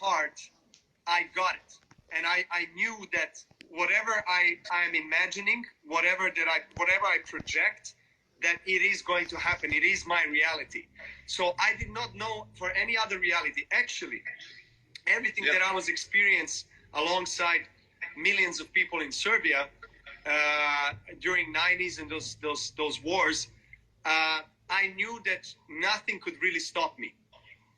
heart, I got it. And I knew that whatever I'm imagining, whatever I project, that it is going to happen. It is my reality. So I did not know for any other reality. Actually, everything that I was experiencing alongside millions of people in Serbia during 90s and those wars, I knew that nothing could really stop me.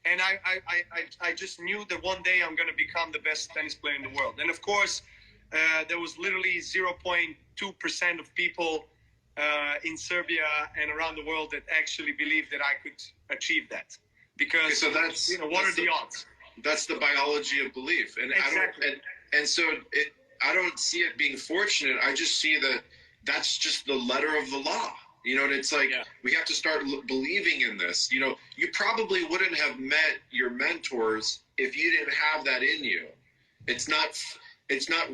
And I just knew that one day I'm going to become the best tennis player in the world. And of course, there was literally 0.2% of people in Serbia and around the world that actually believed that I could achieve that. Because, so that's, what are the odds? That's the biology of belief. And exactly. I don't see it being fortunate. I just see that that's just the letter of the law. You know, and it's like, we have to start believing in this. You know, you probably wouldn't have met your mentors if you didn't have that in you. It's not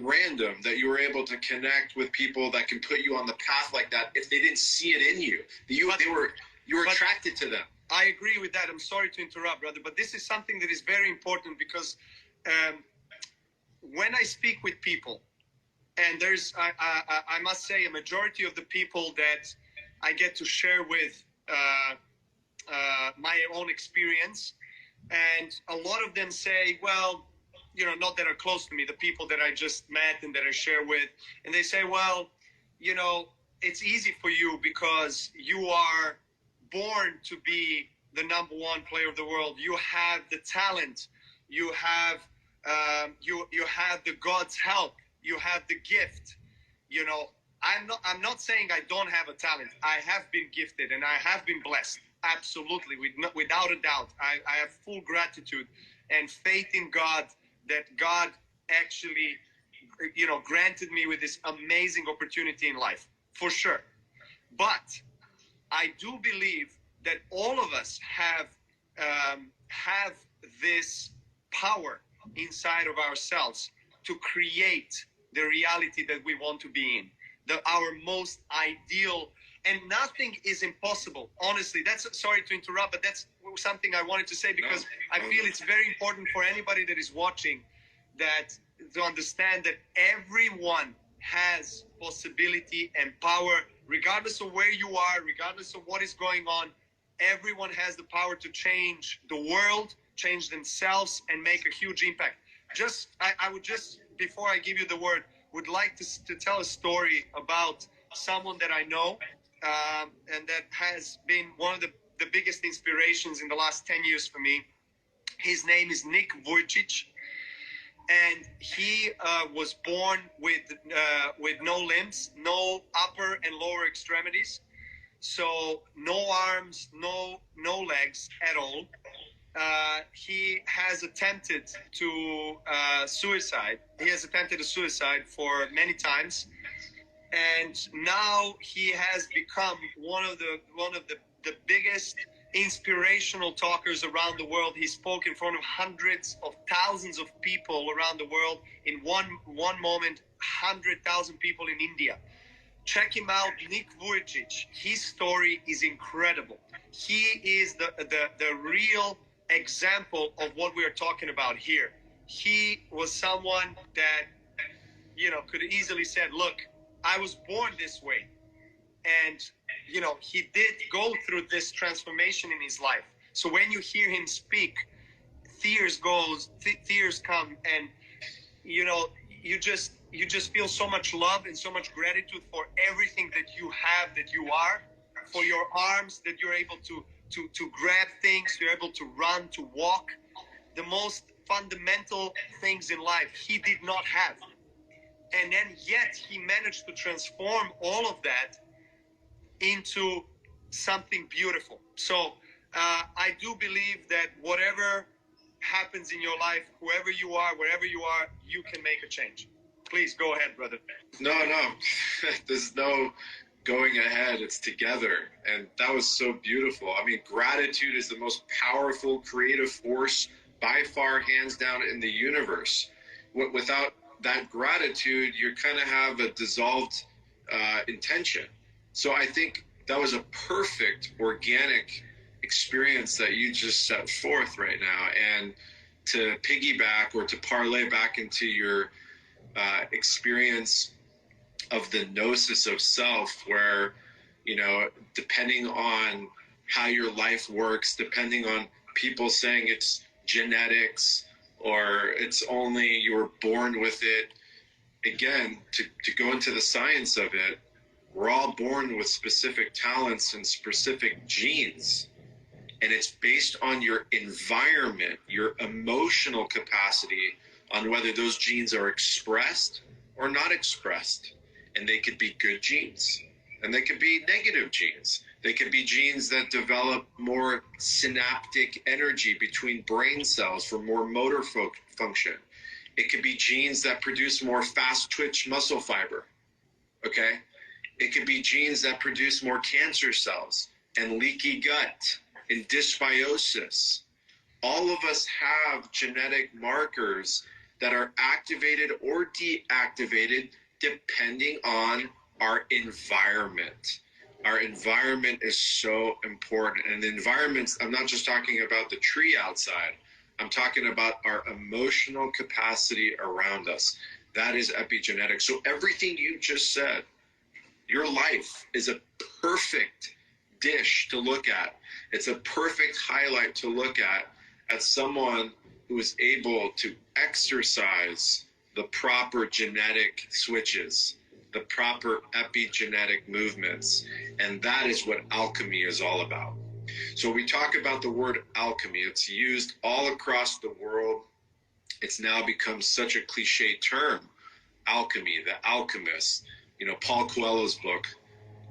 random that you were able to connect with people that can put you on the path like that if they didn't see it in you. You were attracted to them. I agree with that. I'm sorry to interrupt, brother, but this is something that is very important because when I speak with people, and there's, I must say, a majority of the people that I get to share with my own experience, and a lot of them say, well, you know, not that are close to me, the people that I just met and that I share with, and they say, well, you know, it's easy for you because you are born to be the #1 player of the world. You have the talent. You have you have the God's help. You have the gift. You know, I'm not saying I don't have a talent. I have been gifted and I have been blessed. Absolutely, without a doubt. I have full gratitude and faith in God that God actually, you know, granted me with this amazing opportunity in life, for sure. But I do believe that all of us have this power inside of ourselves to create the reality that we want to be in, our most ideal, and nothing is impossible. Honestly, sorry to interrupt, but that's something I wanted to say because I feel it's very important for anybody that is watching to understand that everyone has possibility and power, regardless of where you are, regardless of what is going on. Everyone has the power to change the world, change themselves, and make a huge impact. I would just, before I give you the word, would like to tell a story about someone that I know and that has been one of the biggest inspirations in the last 10 years for me. His name is Nik Vujicic, and he was born with no limbs, no upper and lower extremities. So no arms, no legs at all. He has attempted to suicide. He has attempted a suicide for many times, and now he has become one of the biggest inspirational talkers around the world. He spoke in front of hundreds of thousands of people around the world. In one moment, 100,000 people in India. Check him out, Nik Vujicic. His story is incredible. He is the real example of what we are talking about here. He was someone that, you know, could easily said, look, I was born this way. And, you know, he did go through this transformation in his life. So when you hear him speak, tears come, and, you know, you just feel so much love and so much gratitude for everything that you have, that you are, for your arms, that you're able to grab things, you're able to run, to walk. The most fundamental things in life he did not have. And then yet he managed to transform all of that into something beautiful. So I do believe that whatever happens in your life, whoever you are, wherever you are, you can make a change. Please go ahead, brother. No. There's no going ahead. It's together. And that was so beautiful. I mean, gratitude is the most powerful creative force by far, hands down, in the universe. Without that gratitude, you kind of have a dissolved intention. So I think that was a perfect organic experience that you just set forth right now. And to piggyback or to parlay back into your experience of the gnosis of self, where, you know, depending on how your life works, depending on people saying it's genetics or it's only you were born with it, again, to go into the science of it, we're all born with specific talents and specific genes. And it's based on your environment, your emotional capacity, on whether those genes are expressed or not expressed. And they could be good genes, and they could be negative genes. They could be genes that develop more synaptic energy between brain cells for more motor function. It could be genes that produce more fast twitch muscle fiber, okay? It could be genes that produce more cancer cells and leaky gut and dysbiosis. All of us have genetic markers that are activated or deactivated depending on our environment. Our environment is so important. And the environments, I'm not just talking about the tree outside. I'm talking about our emotional capacity around us. That is epigenetics. So everything you just said, your life is a perfect dish to look at. It's a perfect highlight to look at someone who is able to exercise the proper genetic switches, the proper epigenetic movements. And that is what alchemy is all about. So we talk about the word alchemy. It's used all across the world. It's now become such a cliche term, alchemy, the alchemist. You know, Paul Coelho's book.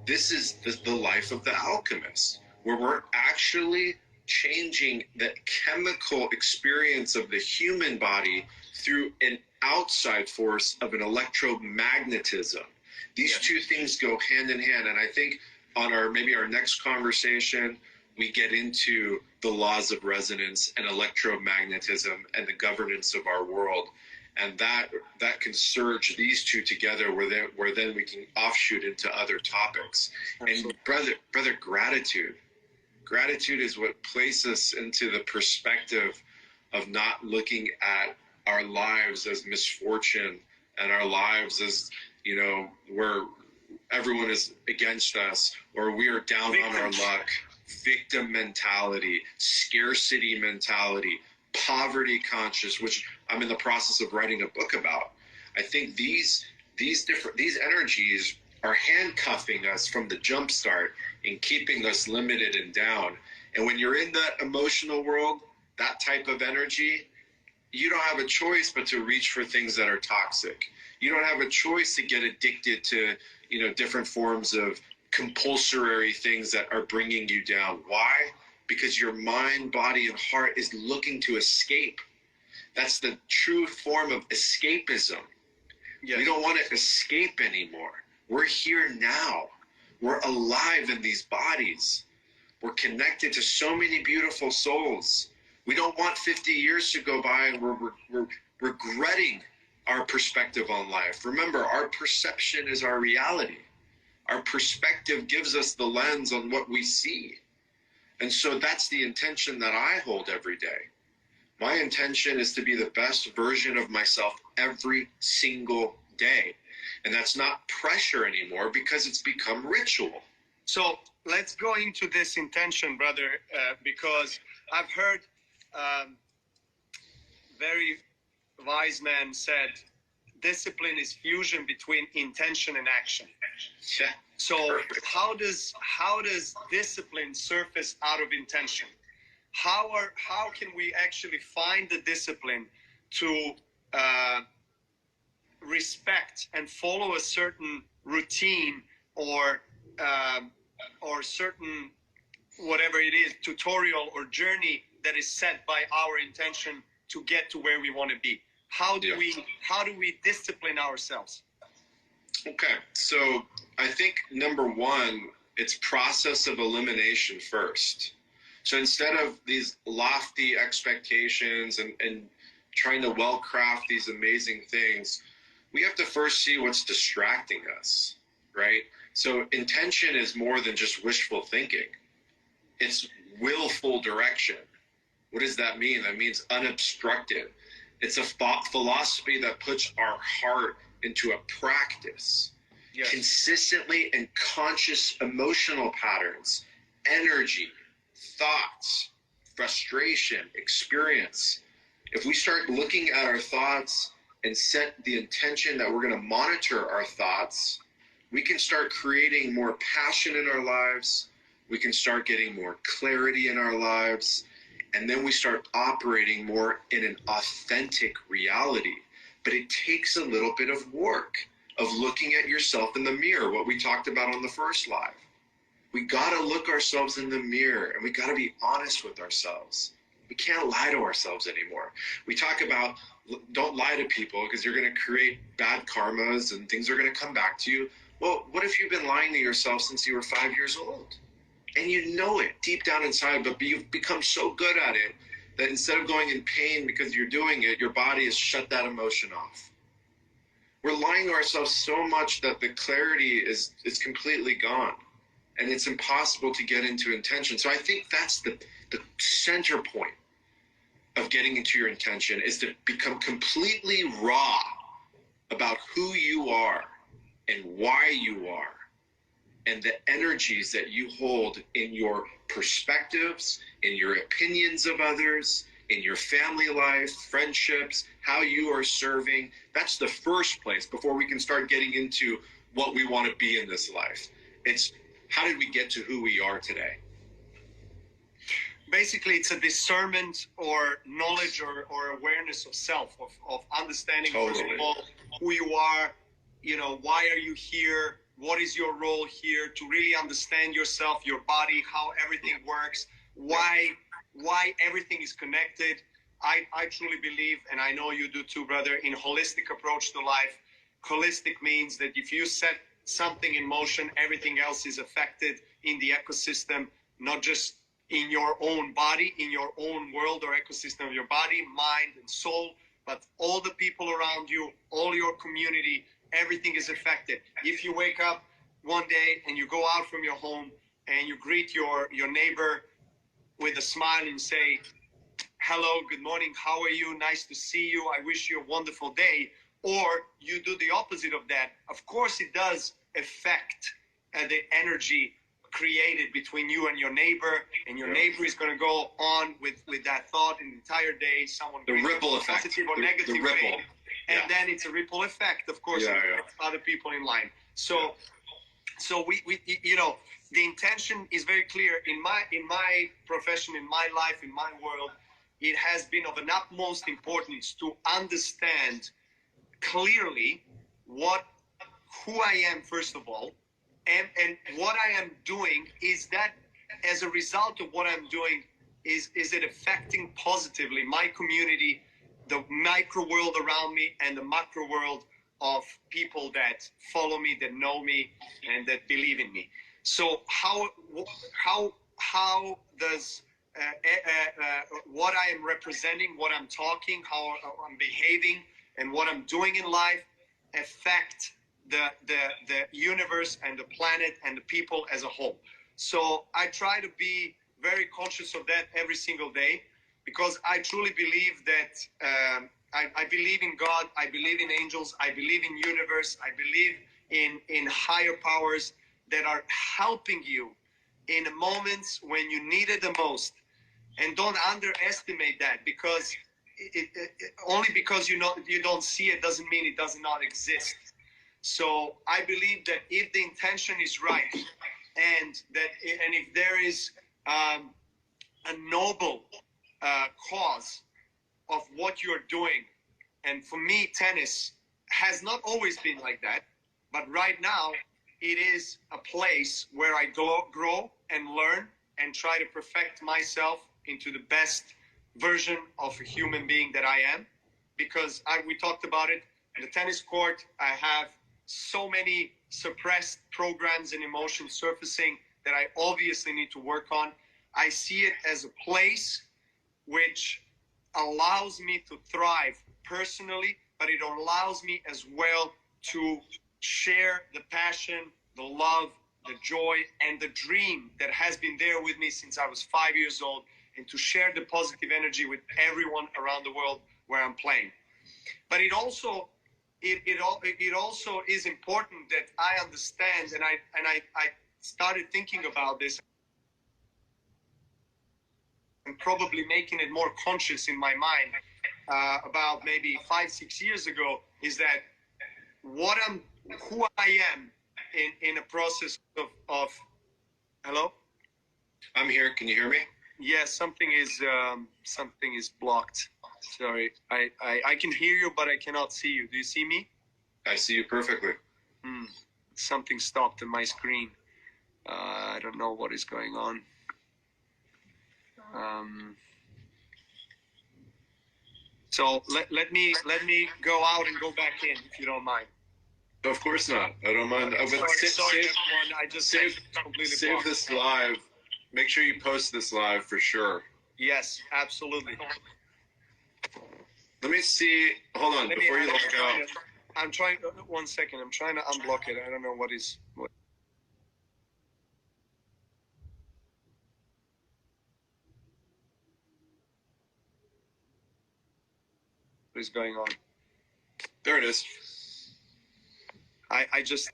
This is the life of the alchemist, where we're actually changing the chemical experience of the human body through an outside force of an electromagnetism. These two things go hand in hand. And I think on maybe our next conversation, we get into the laws of resonance and electromagnetism and the governance of our world. And that can surge these two together, where then we can offshoot into other topics. Absolutely. And brother, gratitude. Gratitude is what places us into the perspective of not looking at our lives as misfortune and our lives as, you know, where everyone is against us or we are down on our luck. Victim mentality, scarcity mentality, poverty conscious, which I'm in the process of writing a book about. I think these energies are handcuffing us from the jump start and keeping us limited and down. And when you're in that emotional world, that type of energy, you don't have a choice but to reach for things that are toxic. You don't have a choice to get addicted to, you know, different forms of compulsory things that are bringing you down. Why? Because your mind, body, and heart is looking to escape. That's the true form of escapism. Yes. We don't want to escape anymore. We're here now. We're alive in these bodies. We're connected to so many beautiful souls. We don't want 50 years to go by and we're regretting our perspective on life. Remember, our perception is our reality. Our perspective gives us the lens on what we see. And so that's the intention that I hold every day. My intention is to be the best version of myself every single day. And that's not pressure anymore because it's become ritual. So let's go into this intention, brother, because I've heard very wise man said, discipline is fusion between intention and action. Yeah. So how does discipline surface out of intention? How can we actually find the discipline to respect and follow a certain routine or certain whatever it is, tutorial or journey that is set by our intention to get to where we want to be? How do we discipline ourselves? Okay, so I think number one, it's process of elimination first. So instead of these lofty expectations and trying to well craft these amazing things, we have to first see what's distracting us, right? So intention is more than just wishful thinking. It's willful direction. What does that mean? That means unobstructed. It's a philosophy that puts our heart into a practice. Yes. Consistently and conscious emotional patterns, energy, thoughts, frustration, experience. If we start looking at our thoughts and set the intention that we're going to monitor our thoughts, we can start creating more passion in our lives. We can start getting more clarity in our lives. And then we start operating more in an authentic reality. But it takes a little bit of work of looking at yourself in the mirror, what we talked about on the first live. We got to look ourselves in the mirror, and we got to be honest with ourselves. We can't lie to ourselves anymore. We talk about don't lie to people because you're going to create bad karmas and things are going to come back to you. Well, what if you've been lying to yourself since you were 5 years old? And you know it deep down inside, but you've become so good at it that instead of going in pain because you're doing it, your body has shut that emotion off. We're lying to ourselves so much that the clarity is completely gone. And it's impossible to get into intention. So I think that's the center point of getting into your intention, is to become completely raw about who you are and why you are, and the energies that you hold in your perspectives, in your opinions of others, in your family life, friendships, how you are serving. That's the first place before we can start getting into what we want to be in this life. It's how did we get to who we are today? Basically, it's a discernment or knowledge or awareness of self, of understanding, first of all, who you are, why are you here? What is your role here? To really understand yourself, your body, how everything works, why everything is connected. I truly believe, and I know you do too, brother, in holistic approach to life. Holistic means that if you set something in motion, everything else is affected in the ecosystem, not just in your own body, in your own world or ecosystem of your body, mind, and soul, but all the people around you, all your community, everything is affected. If you wake up one day and you go out from your home and you greet your neighbor with a smile and say, hello, good morning, how are you? Nice to see you. I wish you a wonderful day. Or you do the opposite of that. Of course, it does affect the energy created between you and your neighbor, and your neighbor is going to go on with that thought an entire day. Someone the ripple effect, positive or negative the ripple. way. And then it's a ripple effect, of course, other people in line. So we the intention is very clear. In my profession, in my life, in my world, it has been of an utmost importance to understand clearly who I am, first of all, and what I am doing. Is that as a result of what I'm doing, is it affecting positively my community, the micro world around me, and the macro world of people that follow me, that know me, and that believe in me. So how does what I am representing, what I'm talking, how I'm behaving, and what I'm doing in life affect the universe and the planet and the people as a whole? So I try to be very conscious of that every single day, because I truly believe that I believe in God, I believe in angels, I believe in universe, I believe in higher powers that are helping you in moments when you need it the most. And don't underestimate that, because only because you don't see it doesn't mean it does not exist. So I believe that if the intention is right, and if there is a noble cause of what you're doing, and for me, tennis has not always been like that, but right now it is a place where I grow and learn and try to perfect myself into the best version of a human being that I am. Because we talked about it, the tennis court, I have so many suppressed programs and emotions surfacing that I obviously need to work on. I see it as a place which allows me to thrive personally, but it allows me as well to share the passion, the love, the joy, and the dream that has been there with me since I was 5 years old. and to share the positive energy with everyone around the world where I'm playing. But it also is important that I understand, and I started thinking about this and probably making it more conscious in my mind about maybe 5-6 years ago, is that who I am in a process of hello? I'm here. Can you hear me? Yes, something is blocked. Sorry, I can hear you, but I cannot see you. Do you see me? I see you perfectly. Something stopped on my screen. I don't know what is going on. So let me go out and go back in, if you don't mind. Of course not. I don't mind. Okay, But sorry, everyone. I just save blocked. this live. Make sure you post this live for sure. Yes, absolutely. Let me see. Hold on. Before you log out. I'm trying. 1 second. I'm trying to unblock it. I don't know what is going on. There it is. I just